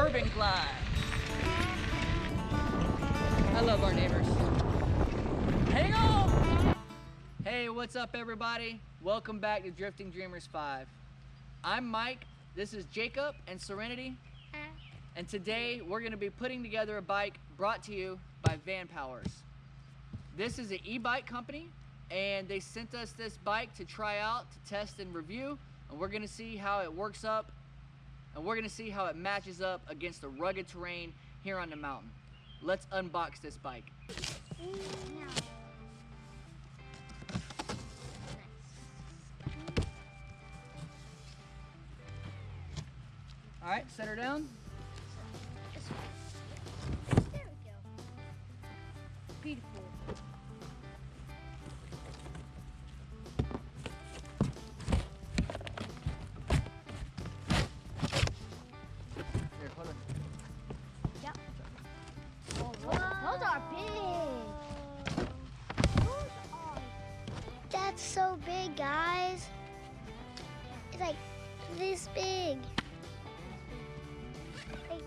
Urban Glide. I love our neighbors. Hang on! Hey, what's up everybody? Welcome back to Drifting Dreamers 5. I'm Mike, this is Jacob and Serenity. And today we're gonna be putting together a bike brought to you by VANPOWERS. This is an e-bike company and they sent us this bike to try out, to test and review. And we're gonna see how it works up and we're gonna see how it matches up against the rugged terrain here on the mountain. Let's unbox this bike. All right, set her down. There we go. Beautiful. Here, hold on. Yep. Oh, those are big. Those are. That's so big, guys. It's like this big. Like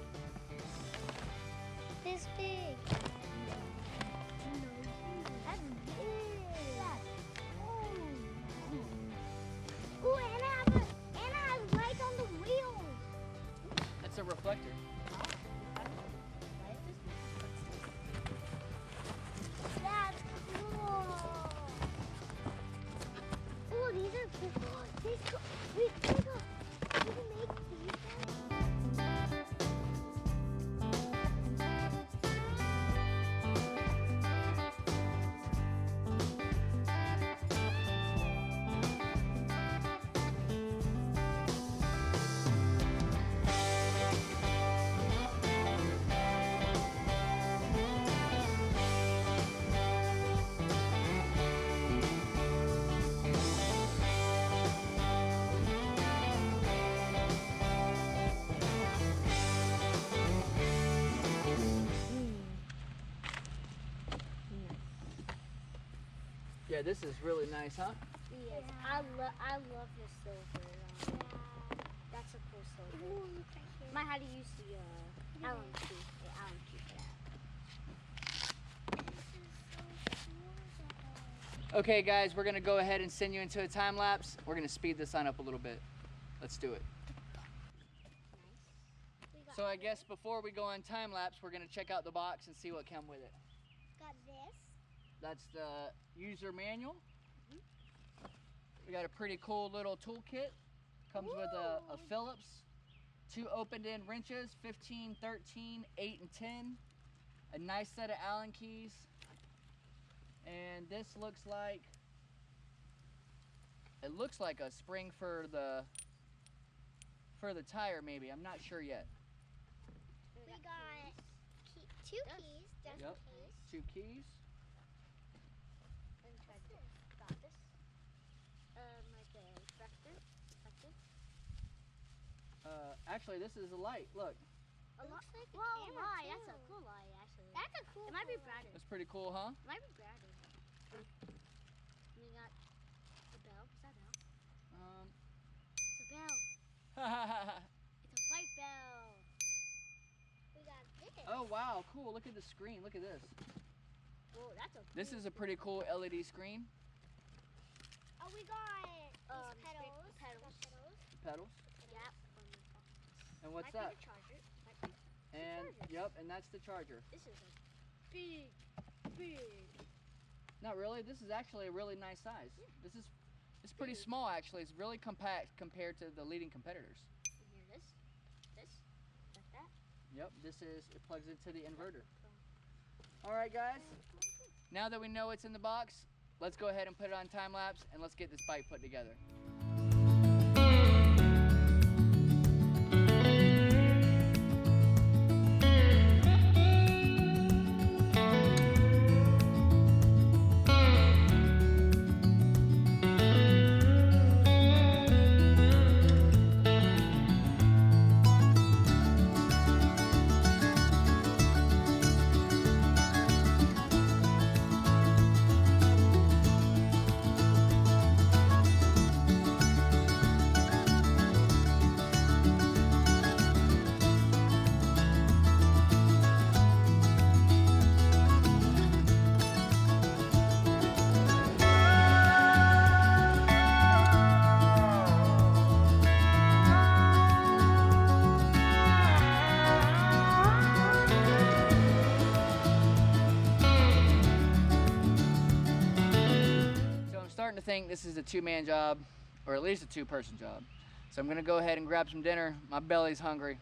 this big. That's big. Oh, and it has lights on the wheels. That's a reflector. That's cool. Oh, these are cool. We can make these guys. Yeah, this is really nice, huh? Yes, I love this silver. That's a cool silver. Might have to use the Allen key. The Allen key for that. Okay guys, we're gonna go ahead and send you into a time lapse. We're gonna speed this on up a little bit. Let's do it. So I guess before we go on time lapse, we're gonna check out the box and see what came with it. Got this. That's the user manual. We got a pretty cool little toolkit. Comes with a Phillips, 2 opened-end wrenches, 15, 13, 8, and 10. A nice set of Allen keys. And this looks like, it looks like a spring for the tire maybe. I'm not sure yet. We got two keys. Yep, 2 keys. Got this. Like a reflector. Actually, this is a light. Look. It looks like a camera light. That's a cool light, actually. That's a cool. It might be brighter. That's pretty cool, huh? It might be brighter. We got the bell. Is that a bell? It's a bell. It's a light bell. We got this. Oh wow, cool. Look at the screen. Look at this. Whoa, that's a. This is a pretty cool LED screen. Oh, we got these pedals. Pedals. Yep. And what's Might that? be the charger. And yep, and that's the charger. This is a big. Not really. This is actually a really nice size. Yeah. It's pretty small actually. It's really compact compared to the leading competitors. And here, this, like that. Yep, it plugs into the inverter. All right, guys. Now that we know what's in the box, let's go ahead and put it on time lapse and let's get this bike put together. think this is a two-man job, or at least a two-person job. So I'm gonna go ahead and grab some dinner. My belly's hungry.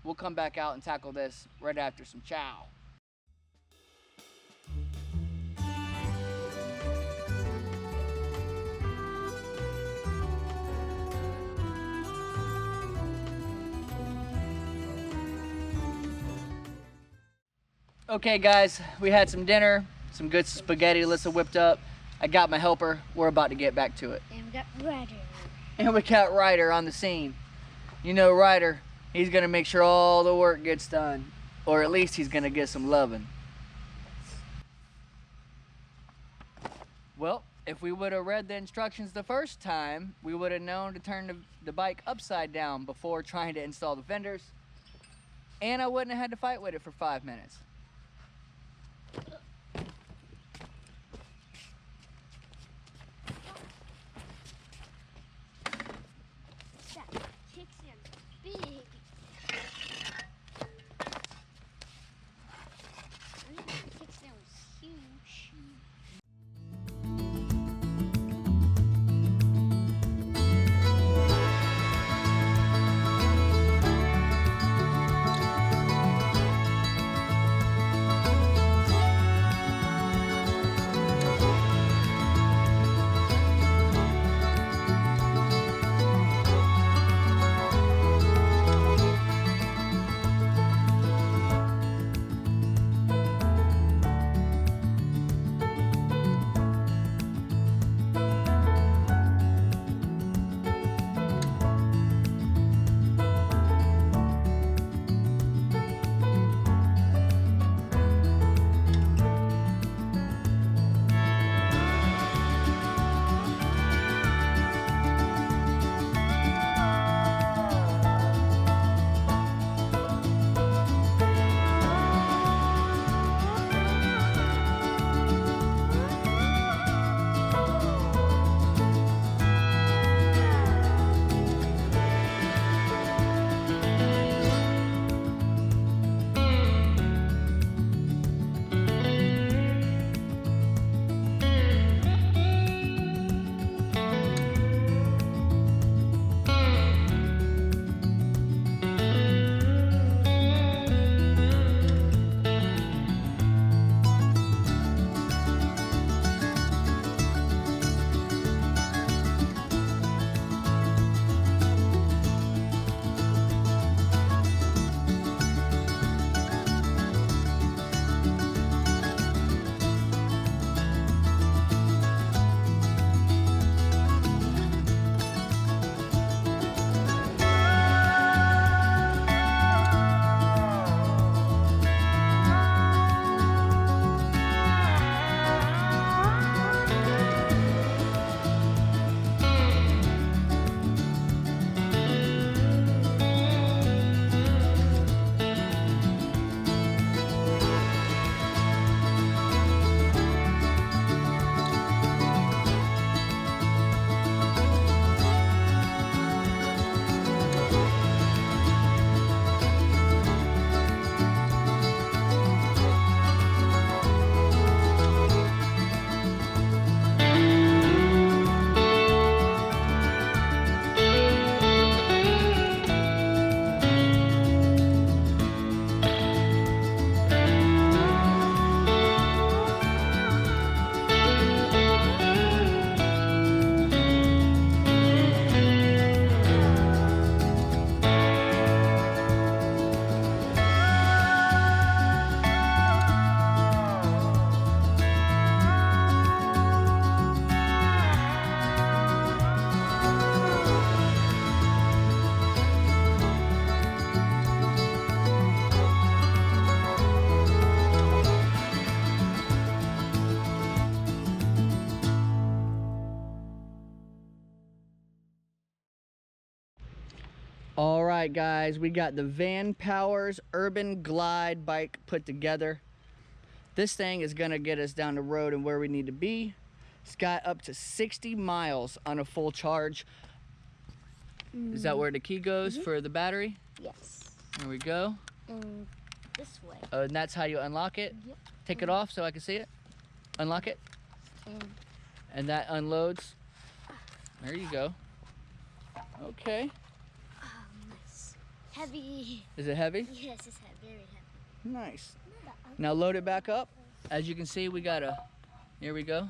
We'll come back out and tackle this right after some chow. Okay guys, we had some dinner, some good spaghetti Alyssa whipped up. I got my helper, we're about to get back to it. And we got Ryder. And we got Ryder on the scene. You know Ryder, he's gonna make sure all the work gets done. Or at least he's gonna get some loving. Well, if we would have read the instructions the first time, we would have known to turn the bike upside down before trying to install the fenders. And I wouldn't have had to fight with it for 5 minutes. That kickstand's big. I think the kickstand was huge. All right, guys, we got the VANPOWERS Urban Glide bike put together. This thing is gonna get us down the road and where we need to be. It's got up to 60 miles on a full charge. Is that where the key goes for the battery? Yes. There we go. This way. And that's how you unlock it? Yep. Take it off so I can see it. Unlock it. And that unloads. There you go. Okay. Oh, nice. Heavy. Is it heavy? Yes, it's very heavy. Nice. Now load it back up. As you can see, we got a, here we go.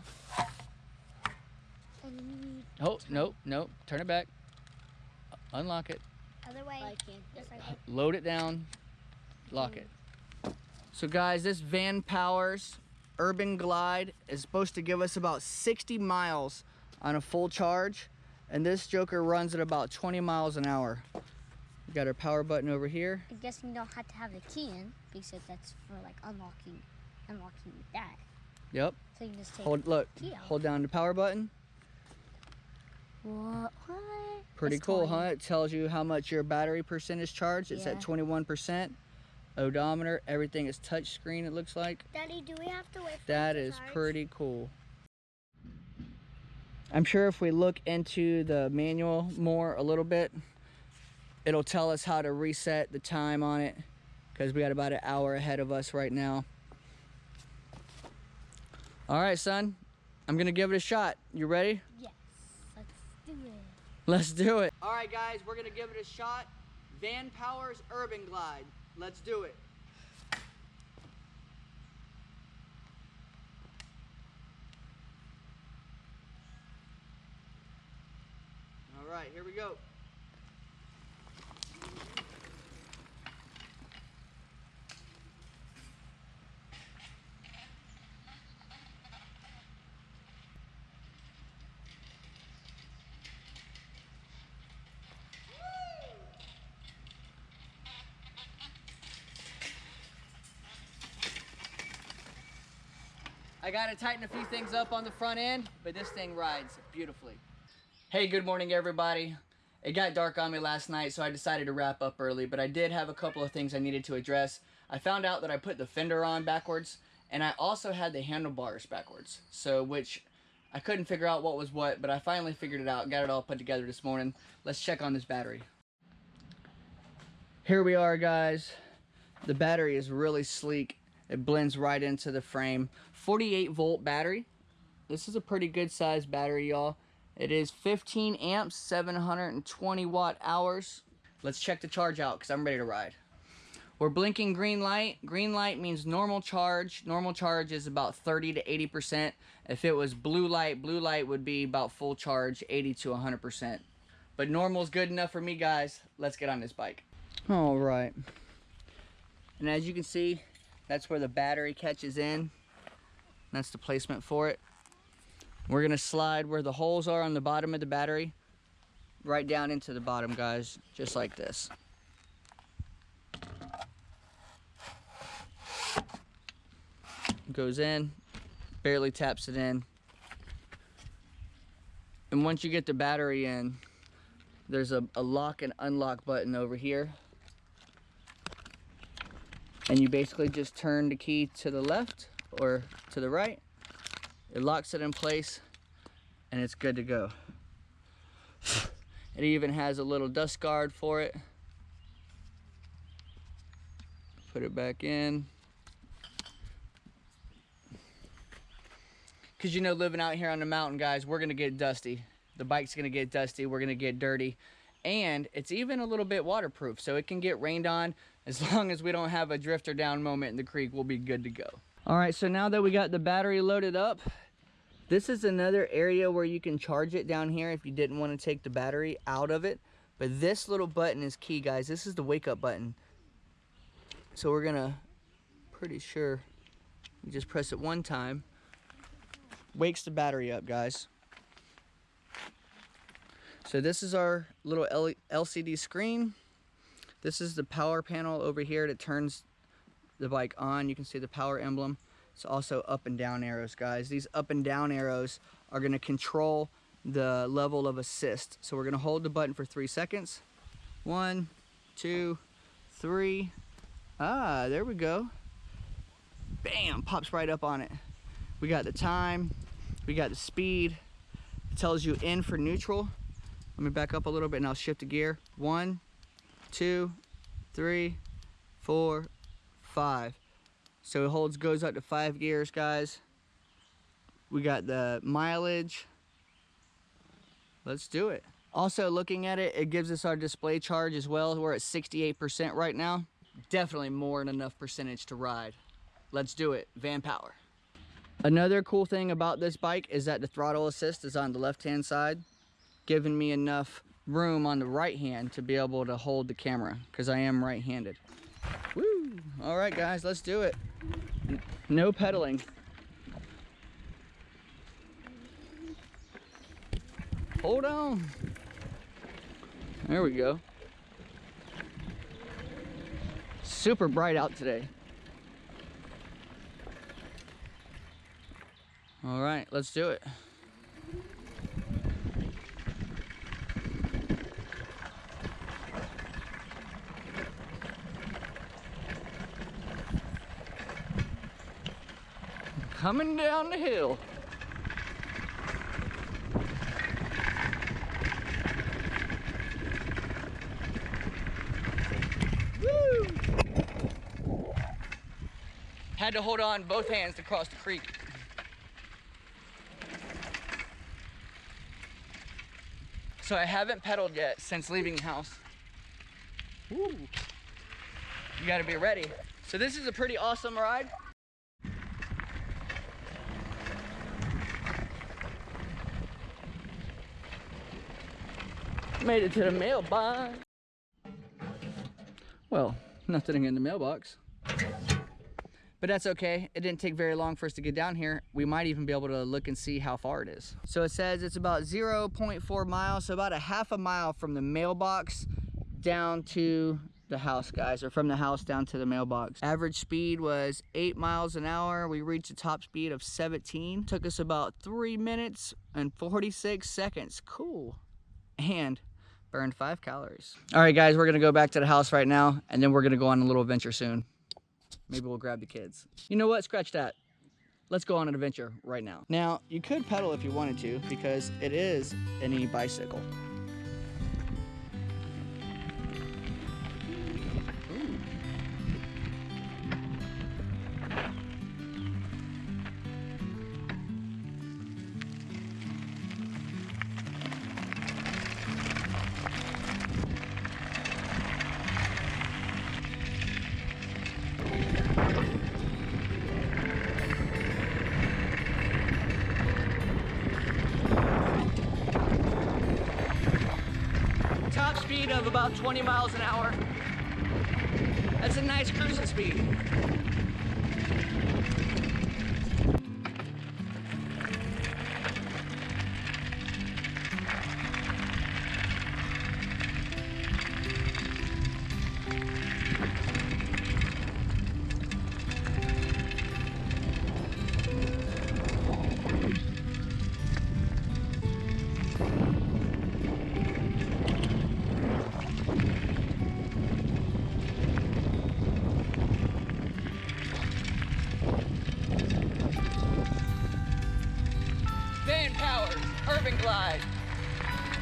Oh, nope, nope. Turn it back. Unlock it. Other way. Load it down. Lock it. So guys, this VANPOWERS Urban Glide is supposed to give us about 60 miles on a full charge. And this joker runs at about 20 miles an hour. We got our power button over here. I guess you don't have to have the key in because that's for like unlocking that. Yep. So you can just take Look, the key out. hold down the power button. What? Pretty That's cool, 20. huh? It tells you how much your battery percent is charged. It's at 21%. Odometer, everything is touch screen, it looks like. Daddy, do we have to wait for That it to is charge? pretty cool. I'm sure if we look into the manual more a little bit, it'll tell us how to reset the time on it because we got about an hour ahead of us right now. All right, son, I'm gonna give it a shot. You ready? Yes, let's do it. Let's do it. All right, guys, we're gonna give it a shot. VANPOWERS Urban Glide. Let's do it. All right, here we go. I gotta tighten a few things up on the front end, but this thing rides beautifully. Hey, good morning everybody. It got dark on me last night, so I decided to wrap up early, but I did have a couple of things I needed to address. I found out that I put the fender on backwards, and I also had the handlebars backwards, so which I couldn't figure out what was what, but I finally figured it out, got it all put together this morning. Let's check on this battery. Here we are, guys. The battery is really sleek. It blends right into the frame. 48-volt battery. This is a pretty good sized battery, y'all. It is 15 amps, 720 watt hours. Let's check the charge out because I'm ready to ride. We're blinking green light. Green light means normal charge. Normal charge is about 30 to 80%. If it was blue light would be about full charge, 80 to 100%. But normal is good enough for me, guys. Let's get on this bike. All right. And as you can see, that's where the battery catches in. That's the placement for it. We're gonna slide where the holes are on the bottom of the battery, right down into the bottom, guys, just like this. Goes in, barely taps it in. And once you get the battery in, there's a lock and unlock button over here. And you basically just turn the key to the left or to the right. It locks it in place and it's good to go. It even has a little dust guard for it. Put it back in. Because you know, living out here on the mountain, guys, we're gonna get dusty. The bike's gonna get dusty, we're gonna get dirty. And it's even a little bit waterproof, so it can get rained on. As long as we don't have a drifter down moment in the creek, we'll be good to go. All right, so now that we got the battery loaded up, this is another area where you can charge it down here if you didn't want to take the battery out of it. But this little button is key, guys. This is the wake up button. So we're gonna, pretty sure, you just press it one time. Wakes the battery up, guys. So this is our little LCD screen. This is the power panel over here that turns the bike on. You can see the power emblem. It's also up and down arrows, guys. These up and down arrows are gonna control the level of assist. So we're gonna hold the button for 3 seconds. 1, 2, 3. Ah, there we go. Bam, pops right up on it. We got the time, we got the speed. It tells you in for neutral. Let me back up a little bit and I'll shift the gear. 1, 2, 3, 4, 5. So it goes up to 5 gears, guys. We got the mileage. Let's do it. Also looking at it, it gives us our display charge as well. We're at 68% right now. Definitely more than enough percentage to ride. Let's do it, VANPOWER. Another cool thing about this bike is that the throttle assist is on the left-hand side, giving me enough room on the right hand to be able to hold the camera, because I am right-handed. Woo! All right, guys, let's do it. No pedaling. Hold on. There we go. Super bright out today. All right, let's do it. Coming down the hill. Woo! Had to hold on both hands to cross the creek. So I haven't pedaled yet since leaving the house. Woo. You gotta be ready. So this is a pretty awesome ride. Made it to the mailbox. Well, nothing in the mailbox. But that's okay. It didn't take very long for us to get down here. We might even be able to look and see how far it is. So it says it's about 0.4 miles, so about a half a mile from the mailbox down to the house, guys, or from the house down to the mailbox. Average speed was 8 miles an hour. We reached a top speed of 17. Took us about 3 minutes and 46 seconds. Cool. And burned 5 calories. All right, guys, we're gonna go back to the house right now, and then we're gonna go on a little adventure soon. Maybe we'll grab the kids. You know what? Scratch that. Let's go on an adventure right now. Now, you could pedal if you wanted to, because it is an e-bicycle. Top speed of about 20 miles an hour. That's a nice cruising speed. VANPOWERS Urban Glide,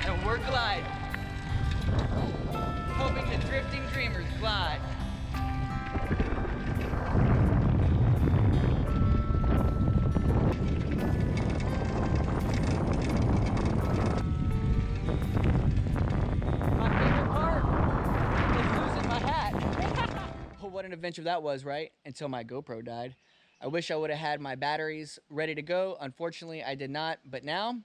and we're gliding. Hoping the drifting dreamers glide. My favorite part is losing my hat. Oh, what an adventure that was, right? Until my GoPro died. I wish I would have had my batteries ready to go. Unfortunately, I did not, but now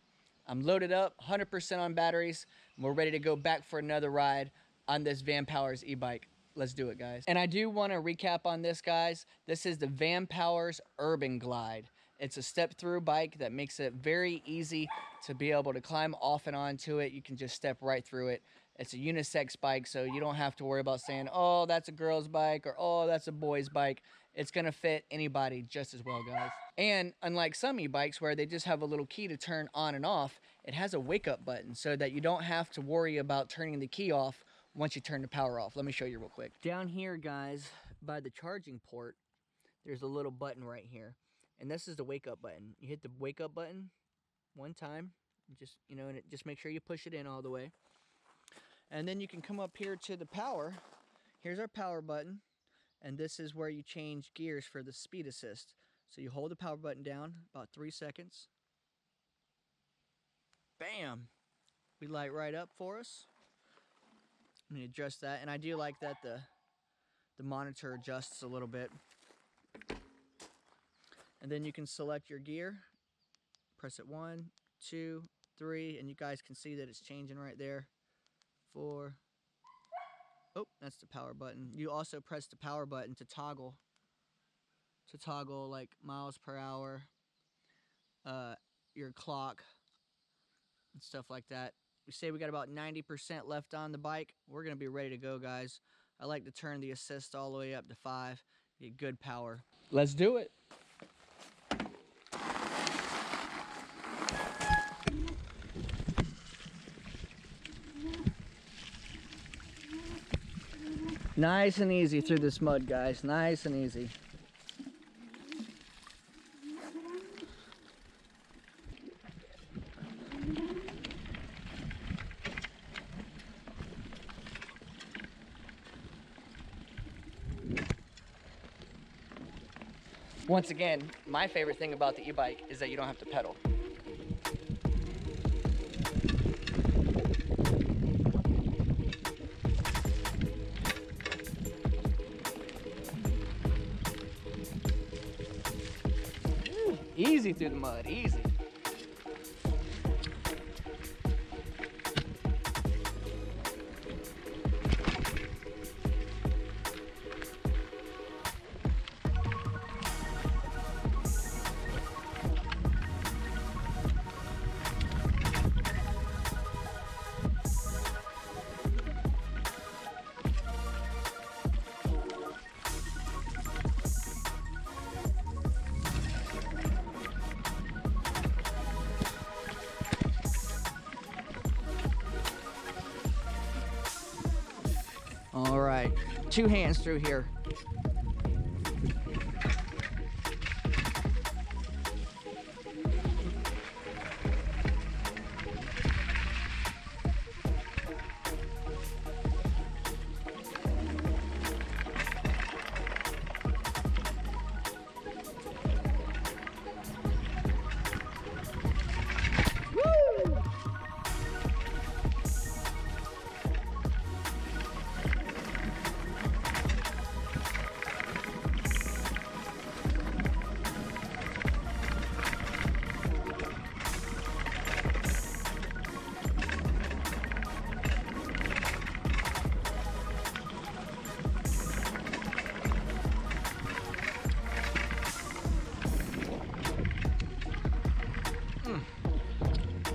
I'm loaded up, 100% on batteries, and we're ready to go back for another ride on this VANPOWERS e-bike. Let's do it, guys. And I do want to recap on this, guys. This is the VANPOWERS Urban Glide. It's a step-through bike that makes it very easy to be able to climb off and onto it. You can just step right through it. It's a unisex bike, so you don't have to worry about saying, oh, that's a girl's bike, or oh, that's a boy's bike. It's gonna fit anybody just as well, guys. And unlike some e-bikes where they just have a little key to turn on and off, it has a wake-up button so that you don't have to worry about turning the key off once you turn the power off. Let me show you real quick. Down here, guys, by the charging port, there's a little button right here. And this is the wake-up button. You hit the wake-up button one time, just, you know, and it just make sure you push it in all the way. And then you can come up here to the power. Here's our power button. And this is where you change gears for the speed assist. So you hold the power button down about 3 seconds, Bam! We light right up for us. Let me adjust that, and I do like that the monitor adjusts a little bit. And then you can select your gear. Press it 1, 2, 3, and you guys can see that it's changing right there. 4. Oh, that's the power button. You also press the power button to toggle like miles per hour, your clock, and stuff like that. We say we got about 90% left on the bike. We're gonna be ready to go, guys. I like to turn the assist all the way up to 5, get good power. Let's do it. Nice and easy through this mud, guys. Nice and easy. Once again, my favorite thing about the e-bike is that you don't have to pedal. Easy through the mud, easy. All right, 2 hands through here.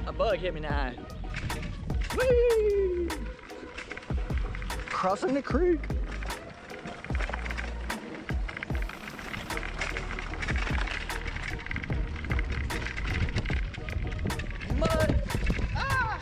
A bug hit me in the eye. Whee! Crossing the creek. Mud. Ah!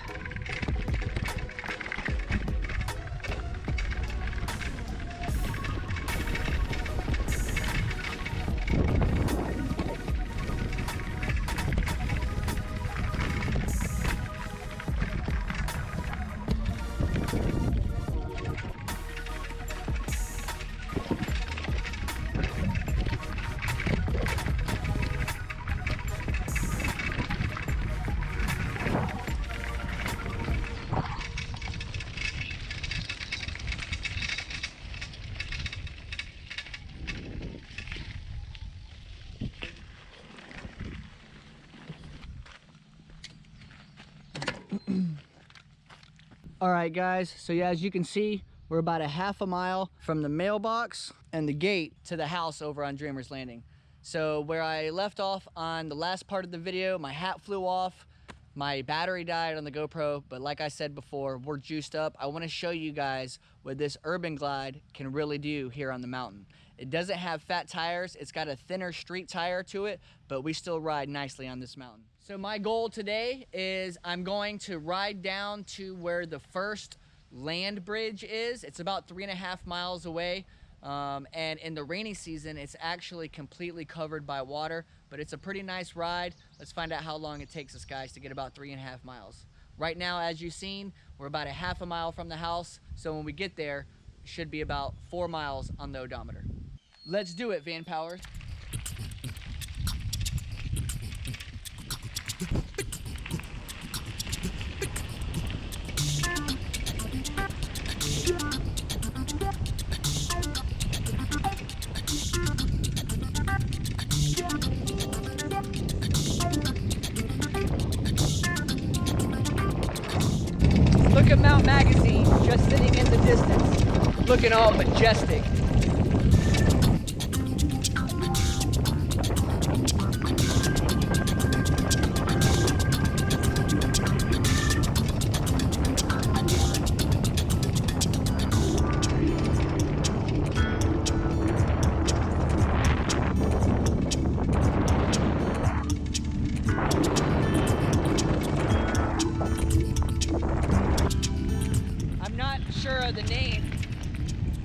All right, guys, so yeah, as you can see, we're about a half a mile from the mailbox and the gate to the house over on Dreamer's Landing. So where I left off on the last part of the video, my hat flew off, my battery died on the GoPro, but like I said before, we're juiced up. I want to show you guys what this Urban Glide can really do here on the mountain. It doesn't have fat tires, it's got a thinner street tire to it, but we still ride nicely on this mountain. So my goal today is I'm going to ride down to where the first land bridge is. It's about 3.5 miles away. And in the rainy season, it's actually completely covered by water, but it's a pretty nice ride. Let's find out how long it takes us, guys, to get about 3.5 miles. Right now, as you've seen, we're about a half a mile from the house. So when we get there, it should be about 4 miles on the odometer. Let's do it, VANPOWERS. Look at Mount Magazine just sitting in the distance, looking all majestic.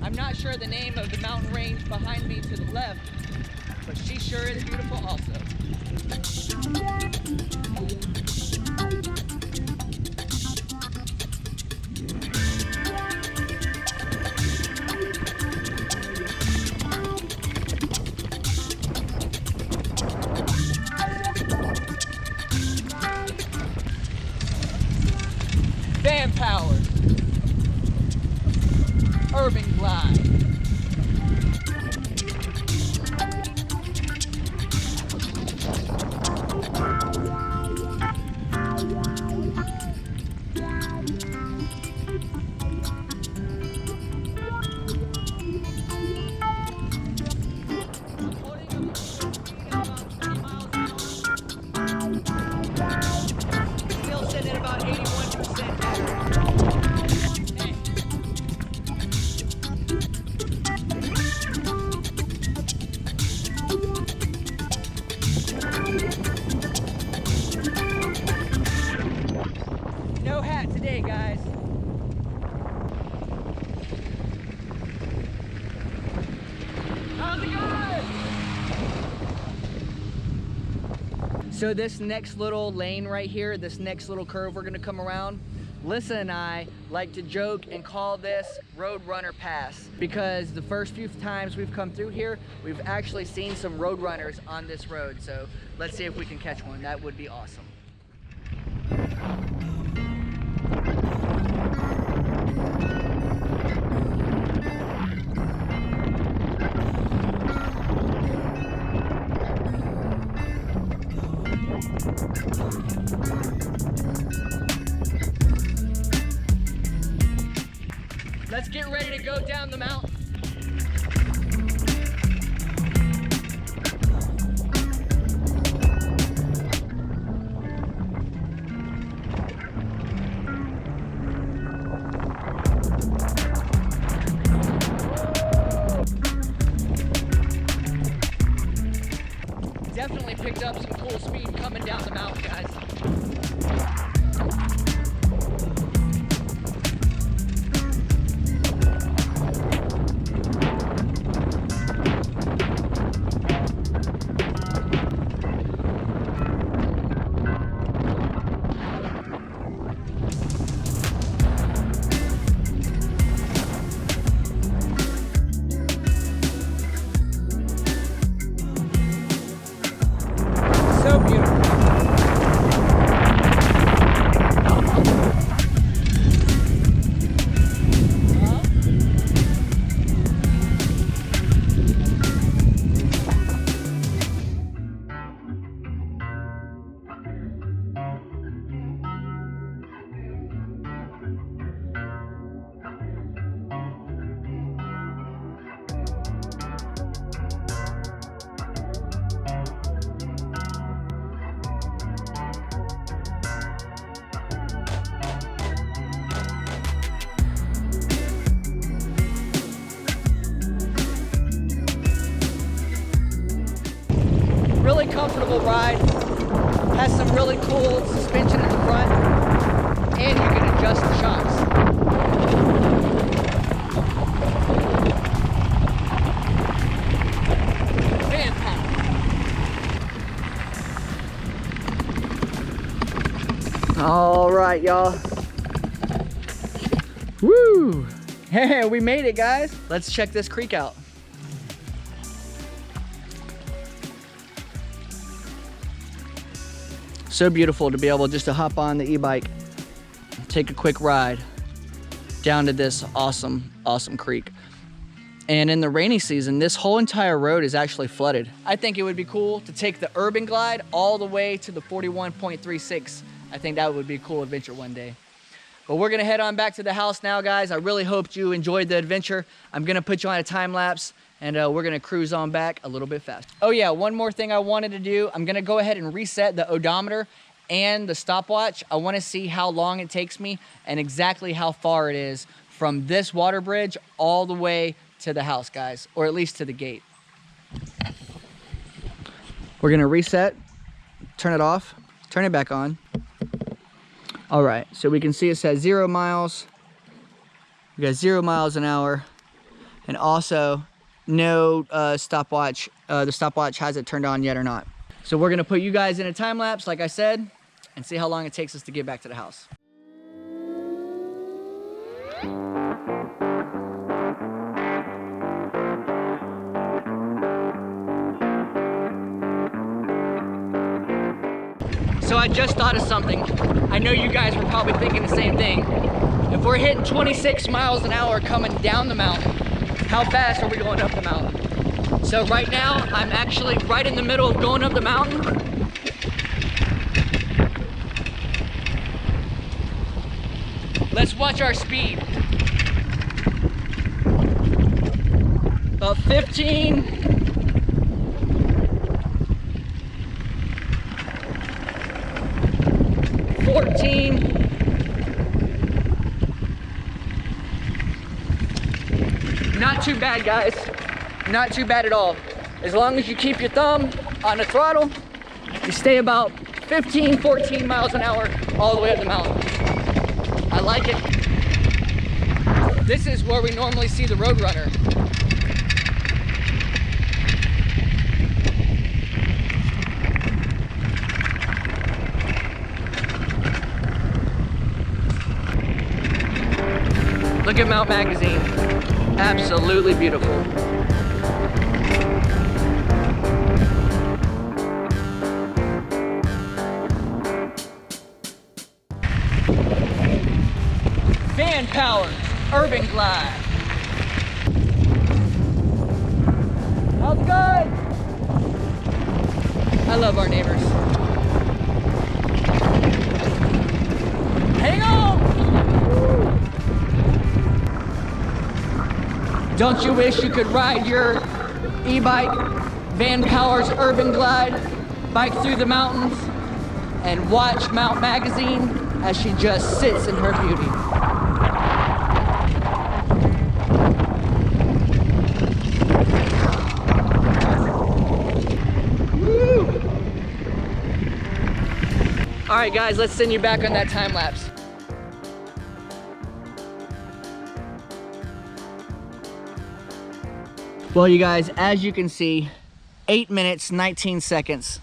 I'm not sure the name of the mountain range behind me to the left, but she sure is beautiful also. VANPOWERS Urban Glide. Still sitting at about 81% battery. No hat today, guys. How's it going? So this next little lane right here, this next little curve we're gonna come around, Lyssa and I like to joke and call this Roadrunner Pass because the first few times we've come through here, we've actually seen some roadrunners on this road. So let's see if we can catch one. That would be awesome. Let's get ready to go down the mountain. Definitely picked up some cool speed coming down the mountain, guys. So beautiful. Really comfortable ride, has some really cool suspension in the front, and you can adjust the shocks. All right, y'all. Woo! Hey, we made it, guys. Let's check this creek out. So beautiful to be able just to hop on the e-bike, take a quick ride down to this awesome creek. And in the rainy season, this whole entire road is actually flooded. I think it would be cool to take the Urban Glide all the way to the 41.36. I think that would be a cool adventure one day. But we're gonna head on back to the house now, guys. I really hope you enjoyed the adventure. I'm gonna put you on a time lapse and we're gonna cruise on back a little bit fast. Oh yeah, one more thing I wanted to do. I'm gonna go ahead and reset the odometer and the stopwatch. I wanna see how long it takes me and exactly how far it is from this water bridge all the way to the house, guys, or at least to the gate. We're gonna reset, turn it off, turn it back on. All right, so we can see it says 0 miles. We got 0 miles an hour, and also no stopwatch. The stopwatch hasn't turned on yet or not. So we're gonna put you guys in a time lapse, like I said, and see how long it takes us to get back to the house. So I just thought of something. I know you guys were probably thinking the same thing. If we're hitting 26 miles an hour coming down the mountain, how fast are we going up the mountain? So right now, I'm actually right in the middle of going up the mountain. Let's watch our speed. About 15. 14. Not too bad, guys. Not too bad at all. As long as you keep your thumb on the throttle, you stay about 15, 14 miles an hour all the way up the mountain. I like it. This is where we normally see the Roadrunner. Look at Mount Magazine. Absolutely beautiful. VANPOWERS Urban Glide. How's it going? I love our neighbors. Hang on! Don't you wish you could ride your e-bike, VANPOWERS Urban Glide, bike through the mountains, and watch Mount Magazine as she just sits in her beauty. Woo! All right, guys, let's send you back on that time lapse. Well, you guys, as you can see, 8 minutes, 19 seconds,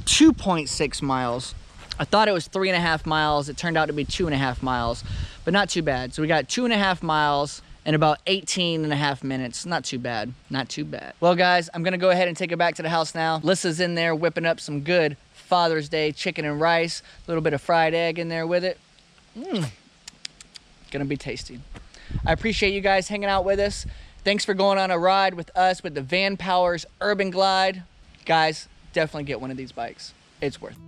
2.6 miles. I thought it was 3.5 miles. It turned out to be 2.5 miles, but not too bad. So we got 2.5 miles in about 18.5 minutes. Not too bad, not too bad. Well, guys, I'm gonna go ahead and take it back to the house now. Lissa's in there whipping up some good Father's Day chicken and rice, a little bit of fried egg in there with it. Gonna be tasty. I appreciate you guys hanging out with us. Thanks for going on a ride with us with the VANPOWERS Urban Glide. Guys, definitely get one of these bikes. It's worth it.